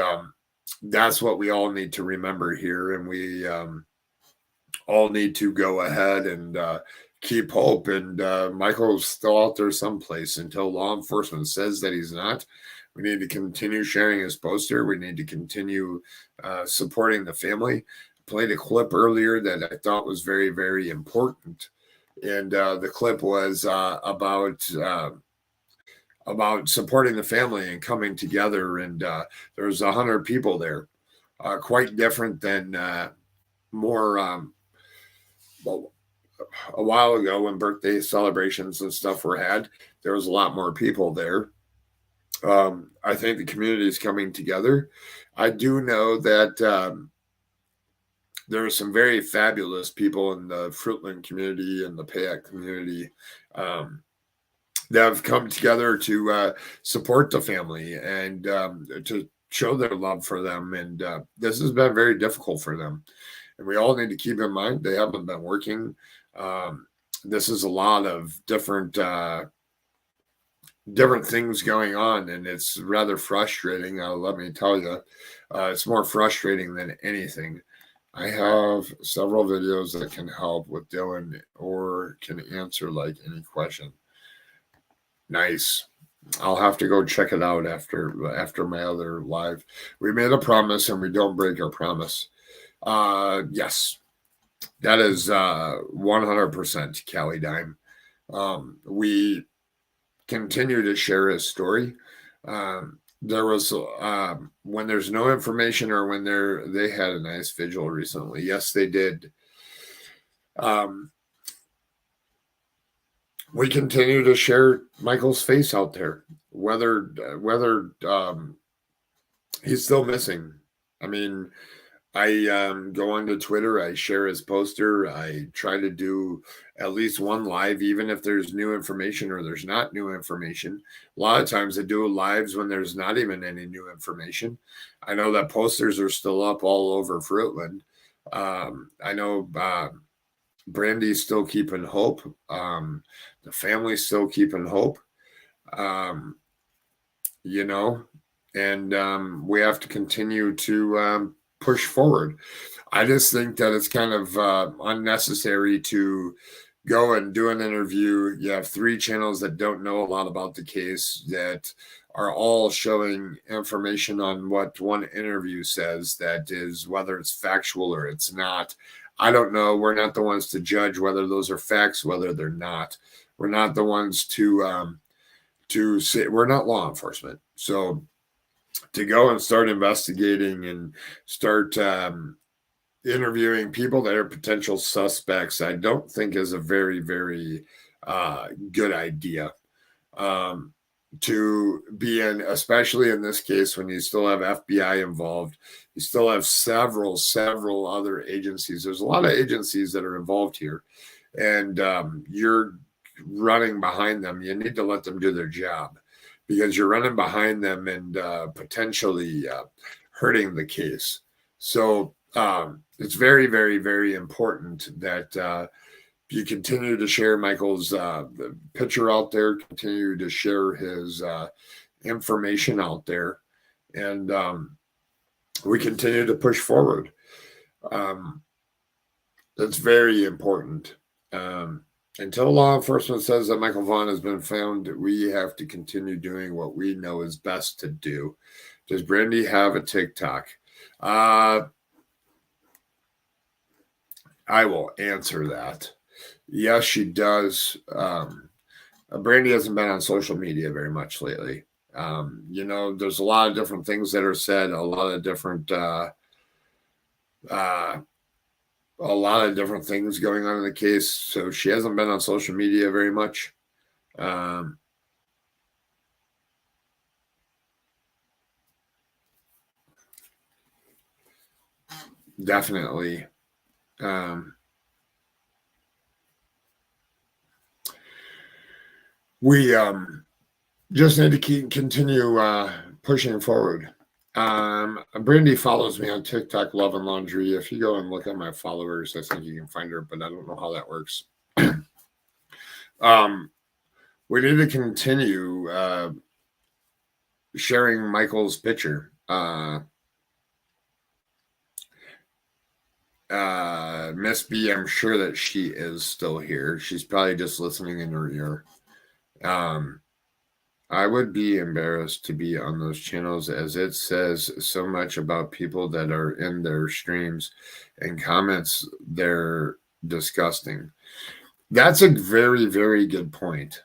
that's what we all need to remember here. And we all need to go ahead and keep hope. And Michael's still out there someplace until law enforcement says that he's not. We need to continue sharing his poster. We need to continue supporting the family. I played a clip earlier that I thought was very, very important. And the clip was about supporting the family and coming together. And there was 100 people there, quite different than more well, a while ago when birthday celebrations and stuff were had. There was a lot more people there. I think the community is coming together. I do know that there are some very fabulous people in the Fruitland community and the Payette community that have come together to support the family and to show their love for them. And this has been very difficult for them. And we all need to keep in mind they haven't been working. This is a lot of different things going on, and it's rather frustrating. Let me tell you, it's more frustrating than anything. I have several videos that can help with Dylan or can answer like any question. Nice. I'll have to go check it out after my other live. We made a promise and we don't break our promise. Yes, that is 100% Cali Dime. We continue to share his story. There was when there's no information or when they had a nice vigil recently. Yes, they did. We continue to share Michael's face out there, whether he's still missing. I mean, I go onto Twitter, I share his poster, I try to do at least one live, even if there's new information or there's not new information. A lot of times I do lives when there's not even any new information. I know that posters are still up all over Fruitland. I know Brandy's still keeping hope. The family's still keeping hope. You know, and we have to continue to push forward. I just think that it's kind of unnecessary to go and do an interview. You have 3 channels that don't know a lot about the case that are all showing information on what one interview says that is, whether it's factual or it's not. I don't know. We're not the ones to judge whether those are facts, whether they're not. We're not the ones to say, we're not law enforcement. So to go and start investigating and start interviewing people that are potential suspects, I don't think is a very, very good idea to be in, especially in this case when you still have FBI involved. You still have several other agencies. There's a lot of agencies that are involved here, and you're running behind them. You need to let them do their job, because you're running behind them and potentially hurting the case. So it's very, very, very important that you continue to share Michael's picture out there, continue to share his information out there, and we continue to push forward. That's very important. Until law enforcement says that Michael Vaughn has been found, we have to continue doing what we know is best to do. Does Brandy have a TikTok? I will answer that. Yes, she does. Brandy hasn't been on social media very much lately. You know, there's a lot of different things that are said, a lot of different things going on in the case. So she hasn't been on social media very much. Definitely. We just need to continue pushing forward. Brandy follows me on TikTok, Love and Laundry. If you go and look at my followers, I think you can find her, but I don't know how that works. We need to continue sharing Michael's picture. Miss B, I'm sure that she is still here. She's probably just listening in her ear. I would be embarrassed to be on those channels, as it says so much about people that are in their streams and comments. They're disgusting. That's a very, very good point.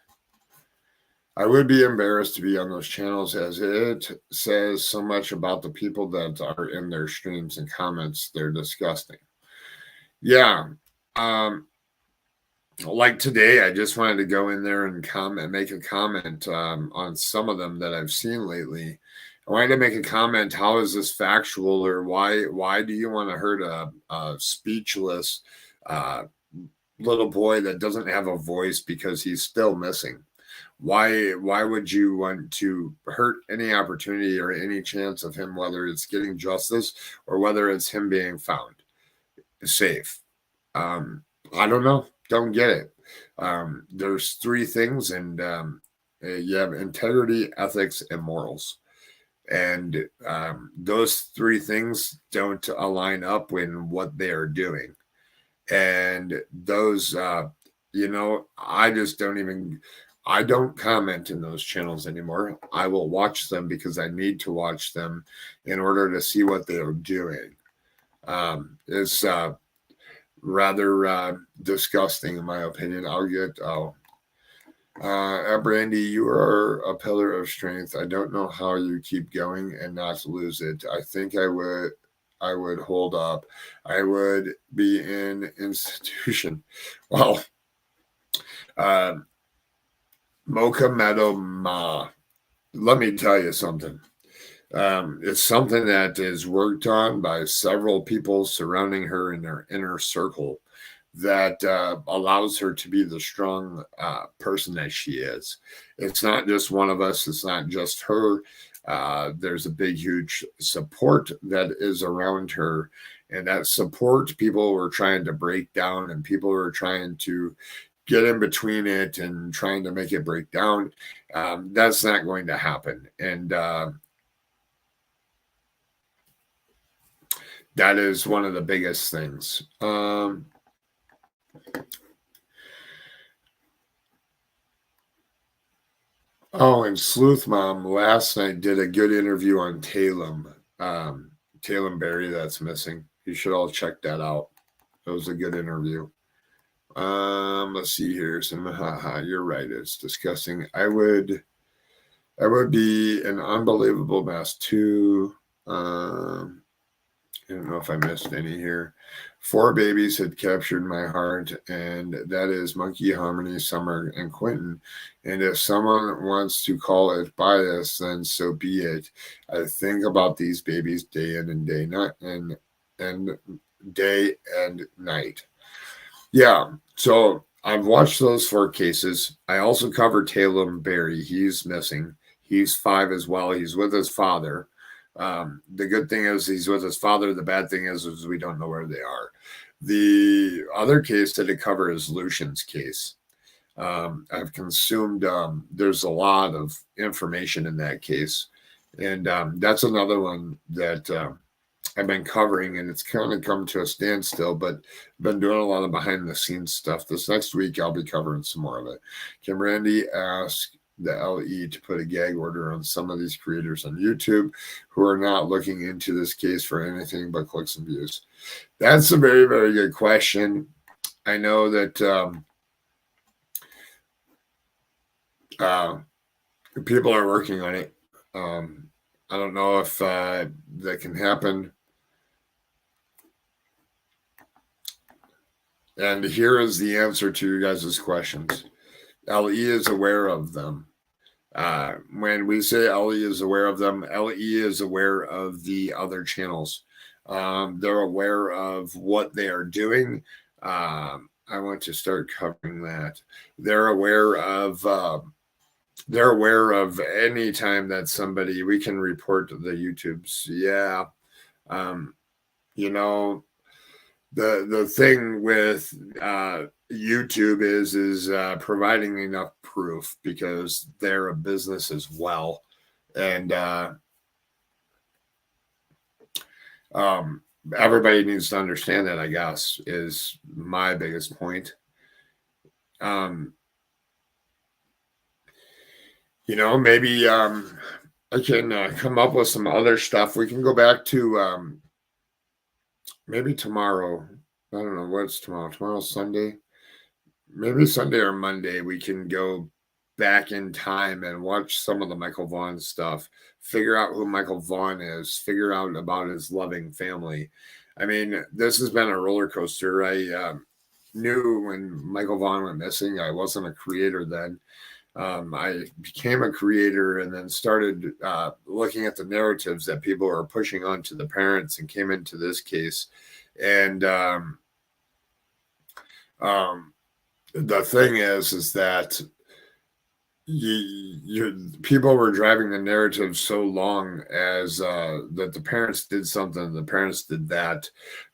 I would be embarrassed to be on those channels, as it says so much about the people that are in their streams and comments. They're disgusting. Yeah. Like today, I just wanted to go in there and make a comment on some of them that I've seen lately. I wanted to make a comment. How is this factual, or why do you want to hurt a speechless little boy that doesn't have a voice because he's still missing? Why would you want to hurt any opportunity or any chance of him, whether it's getting justice or whether it's him being found safe? I don't know. Don't get it. There's three things, and you have integrity, ethics, and morals. And those three things don't align up with what they are doing. And those, I don't comment in those channels anymore. I will watch them because I need to watch them in order to see what they are doing. It's rather disgusting, in my opinion. Brandy, you are a pillar of strength. I don't know how you keep going and not lose it. I think I would hold up. I would be in institution. Well, Mocha Meadow Ma, let me tell you something. It's something that is worked on by several people surrounding her in their inner circle that allows her to be the strong person that she is. It's not just one of us. It's not just her. There's a big, huge support that is around her. And that support, people were trying to break down, and people were trying to get in between it and trying to make it break down. That's not going to happen. And that is one of the biggest things. Oh, and Sleuth Mom last night did a good interview on Talem Berry that's missing. You should all check that out. It was a good interview. Let's see here. You're right. It's disgusting. I would be an unbelievable mess too. I don't know if I missed any here. 4 babies had captured my heart, and that is Monkey, Harmony, Summer, and Quentin. And if someone wants to call it bias, then so be it. I think about these babies day in and day night, and day and night. Yeah, so I've watched those 4 cases. I also covered Talem Berry. He's missing. He's 5 as well. He's with his father. The good thing is he's with his father. The bad thing is we don't know where they are. The other case that I cover is Lucian's case. I've consumed, there's a lot of information in that case. And that's another one that I've been covering, and it's kind of come to a standstill, but I've been doing a lot of behind the scenes stuff. This next week, I'll be covering some more of it. Can Randy ask the LE to put a gag order on some of these creators on YouTube who are not looking into this case for anything but clicks and views? That's a very, very good question. I know that people are working on it. I don't know if that can happen. And here is the answer to you guys' questions. LE is aware of them. When we say LE is aware of them, LE is aware of the other channels. They're aware of what they are doing. I want to start covering that. They're aware of any time that somebody, we can report to the YouTubes. Yeah. The thing with YouTube is providing enough proof, because they're a business as well. And everybody needs to understand that, I guess, is my biggest point. Maybe I can come up with some other stuff. We can go back to maybe tomorrow. I don't know what's tomorrow. Tomorrow's Sunday. Maybe Sunday or Monday we can go back in time and watch some of the Michael Vaughn stuff. Figure out who Michael Vaughn is. Figure out about his loving family. I mean, this has been a roller coaster. I knew when Michael Vaughn went missing. I wasn't a creator then. I became a creator and then started looking at the narratives that people are pushing onto the parents and came into this case. And the thing is that people were driving the narrative so long as that the parents did something, the parents did that.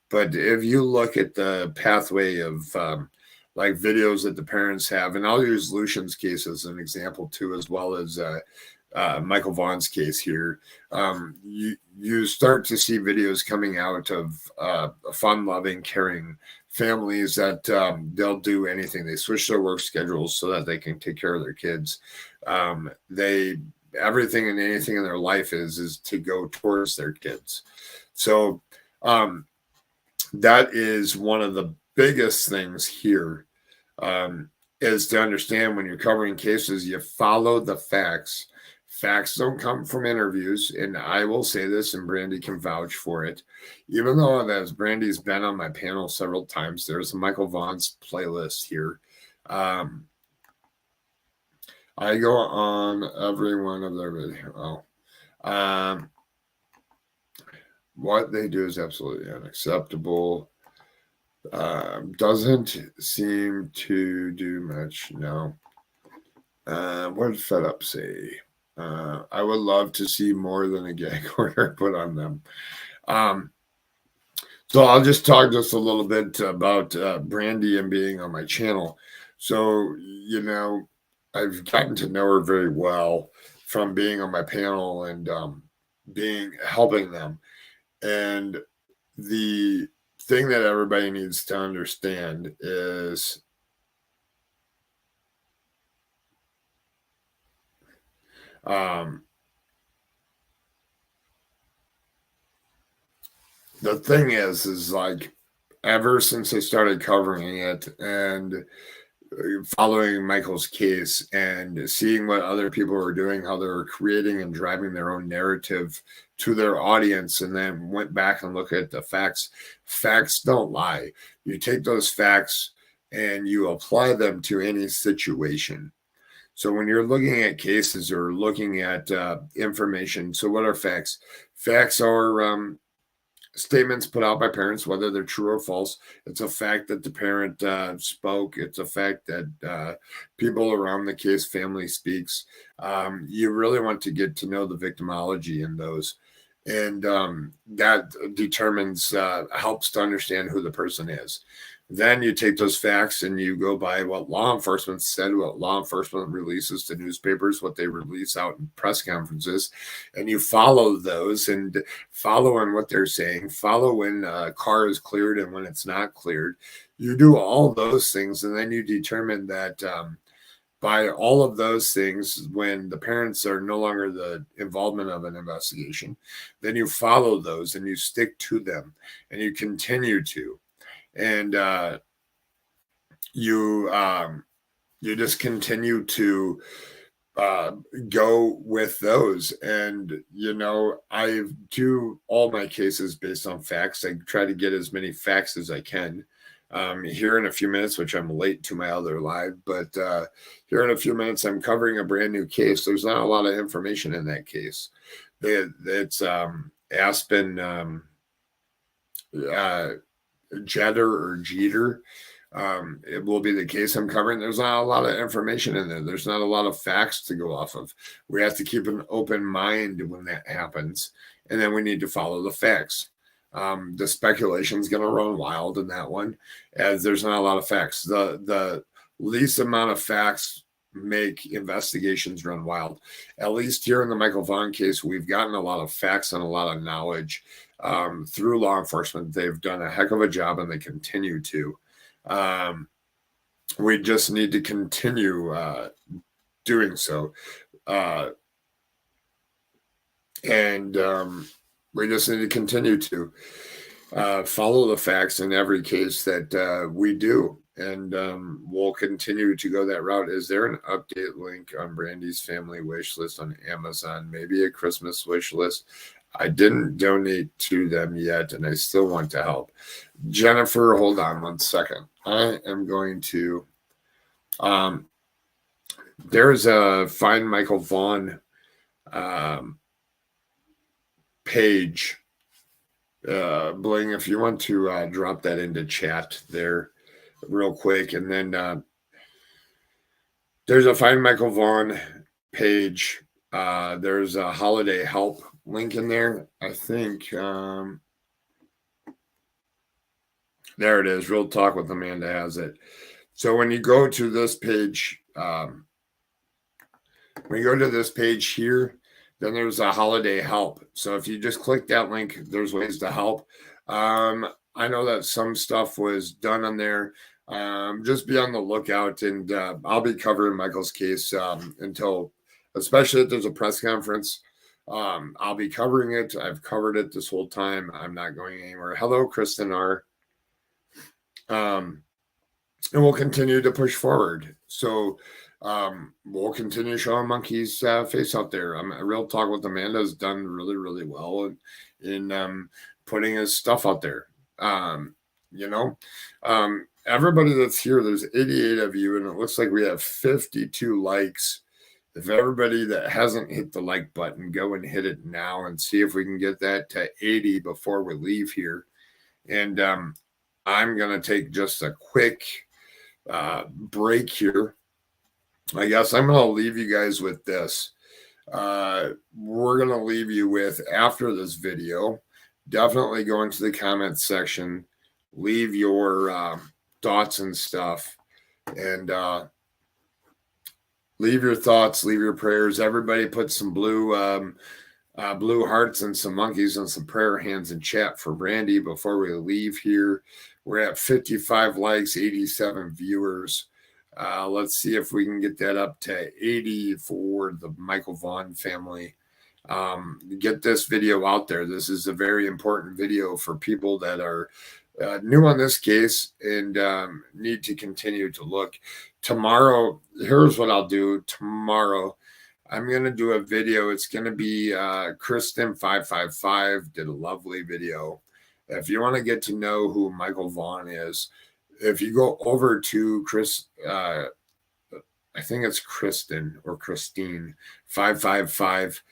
But if you look at the pathway of like videos that the parents have, and I'll use Lucian's case as an example too, as well as Michael Vaughn's case here, you start to see videos coming out of fun-loving, caring families that they'll do anything. They switch their work schedules so that they can take care of their kids. Everything and anything in their life is to go towards their kids. So that is one of the biggest things here, is to understand when you're covering cases, you follow the facts. Facts don't come from interviews, and I will say this, and Brandy can vouch for it. Even though as Brandy's been on my panel several times, there's a Michael Vaughn's playlist here. I go on every one of their videos. What they do is absolutely unacceptable. Doesn't seem to do much. No. What did Fed Up say? I would love to see more than a gag order put on them. So I'll just talk just a little bit about Brandy and being on my channel. So, I've gotten to know her very well from being on my panel and helping them. And the thing that everybody needs to understand is the thing is like ever since I started covering it and following Michael's case and seeing what other people were doing, how they were creating and driving their own narrative to their audience, and then went back and looked at the facts. Facts don't lie. You take those facts and you apply them to any situation. So when you're looking at cases or looking at information, so what are facts? Facts are statements put out by parents, whether they're true or false. It's a fact that the parent spoke. It's a fact that people around the case family speaks. You really want to get to know the victimology in those. And that determines, helps to understand who the person is. Then you take those facts and you go by what law enforcement said, what law enforcement releases to newspapers, what they release out in press conferences, and you follow those and follow on what they're saying, follow when a car is cleared and when it's not cleared. You do all those things, and then you determine that by all of those things, when the parents are no longer the involvement of an investigation, then you follow those and you stick to them and you continue to. And you just continue to go with those. And I do all my cases based on facts. I try to get as many facts as I can. Here in a few minutes, which I'm late to my other live, but here in a few minutes, I'm covering a brand new case. There's not a lot of information in that case. It's Aspen Jeter or Jeter. It will be the case I'm covering. There's not a lot of information in there. There's not a lot of facts to go off of. We have to keep an open mind when that happens. And then we need to follow the facts. The speculation is going to run wild in that one, as there's not a lot of facts. The least amount of facts make investigations run wild. At least here in the Michael Vaughn case, we've gotten a lot of facts and a lot of knowledge through law enforcement. They've done a heck of a job, and they continue to. We just need to continue doing so. We just need to continue to follow the facts in every case that we do. And we'll continue to go that route. Is there an update link on Brandy's family wish list on Amazon? Maybe a Christmas wish list? I didn't donate to them yet, and I still want to help. Jennifer, hold on one second. I am going to there's a Find Michael Vaughn page. Bling, if you want to drop that into chat there real quick. And then there's a Find Michael Vaughn page. There's a holiday help link in there. I think there it is. Real Talk with Amanda has it. So when you go to this page, when you go to this page here, then there's a holiday help. So if you just click that link, there's ways to help. I know that some stuff was done on there. Just be on the lookout, and I'll be covering Michael's case until, especially if there's a press conference. I'll be covering it. I've covered it this whole time. I'm not going anywhere. Hello, Kristen R. And we'll continue to push forward. So we'll continue showing Monkey's face out there. Real Talk with Amanda has done really, really well in putting his stuff out there. Everybody that's here, there's 88 of you, and it looks like we have 52 likes. If everybody that hasn't hit the like button, go and hit it now and see if we can get that to 80 before we leave here. And I'm going to take just a quick break here. I guess I'm going to leave you guys with this. We're going to leave you with, after this video, definitely go into the comments section, leave your thoughts and stuff, and leave your thoughts, leave your prayers. Everybody put some blue hearts and some monkeys and some prayer hands in chat for Brandy before we leave here. We're at 55 likes, 87 viewers. Let's see if we can get that up to 80 for the Michael Vaughn family. Get this video out there. This is a very important video for people that are new on this case and need to continue to look. Tomorrow, here's what I'll do. Tomorrow, I'm going to do a video. It's going to be Kristen555 did a lovely video. If you want to get to know who Michael Vaughn is, if you go over to I think it's Kristen or Christine 555.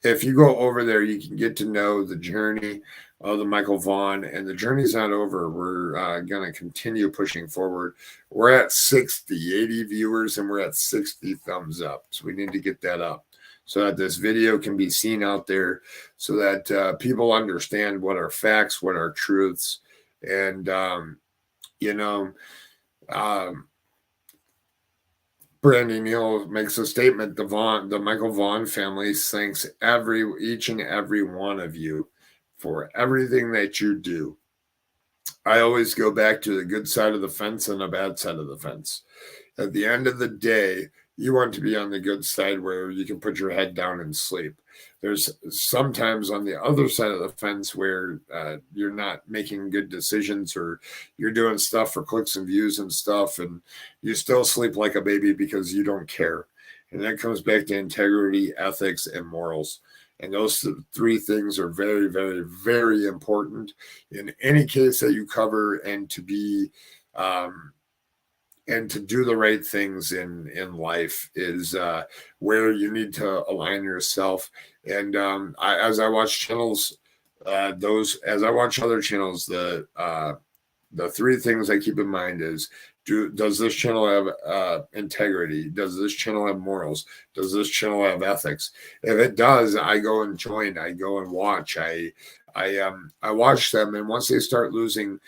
If you go over there, you can get to know the journey of the Michael Vaughn, and the journey's not over. We're going to continue pushing forward. We're at 80 viewers, and we're at 60 thumbs up. So we need to get that up so that this video can be seen out there, so that people understand what are facts, what are truths. And, Brandy Neal makes a statement. The Michael Vaughn family thanks each and every one of you for everything that you do. I always go back to the good side of the fence and the bad side of the fence. At the end of the day, you want to be on the good side where you can put your head down and sleep. There's sometimes on the other side of the fence where you're not making good decisions, or you're doing stuff for clicks and views and stuff, and you still sleep like a baby because you don't care. And that comes back to integrity, ethics, and morals. And those three things are very, very, very important in any case that you cover, and to be and to do the right things in life is where you need to align yourself. And as I watch channels, as I watch other channels, the three things I keep in mind is, does this channel have integrity? Does this channel have morals? Does this channel have ethics? If it does, I go and join. I go and watch. I watch them, and once they start losing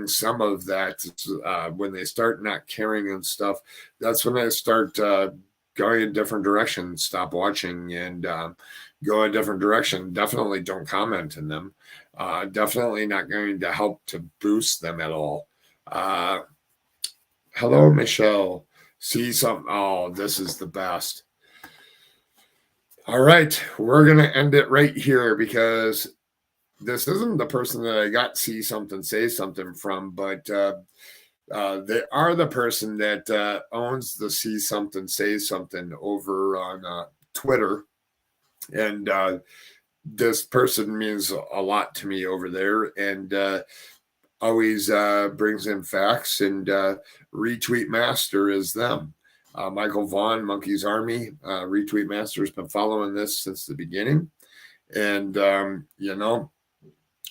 some of that, when they start not caring and stuff, that's when I start going a different direction. Stop watching and go a different direction. Definitely don't comment in them. Definitely not going to help to boost them at all. Hello, Michelle. See something? Oh, this is the best. All right, we're gonna end it right here, because this isn't the person that I got see something, say something from, but they are the person that owns the see something, say something over on Twitter. And this person means a lot to me over there, and always brings in facts, and retweet master is them. Michael Vaughn, Monkey's Army, Retweet Master, has been following this since the beginning. And, you know,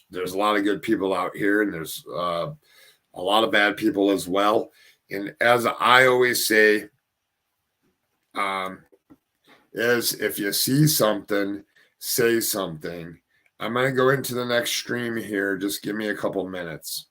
there's a lot of good people out here, and there's a lot of bad people as well. And as I always say, is if you see something, say something. I'm going to go into the next stream here. Just give me a couple minutes.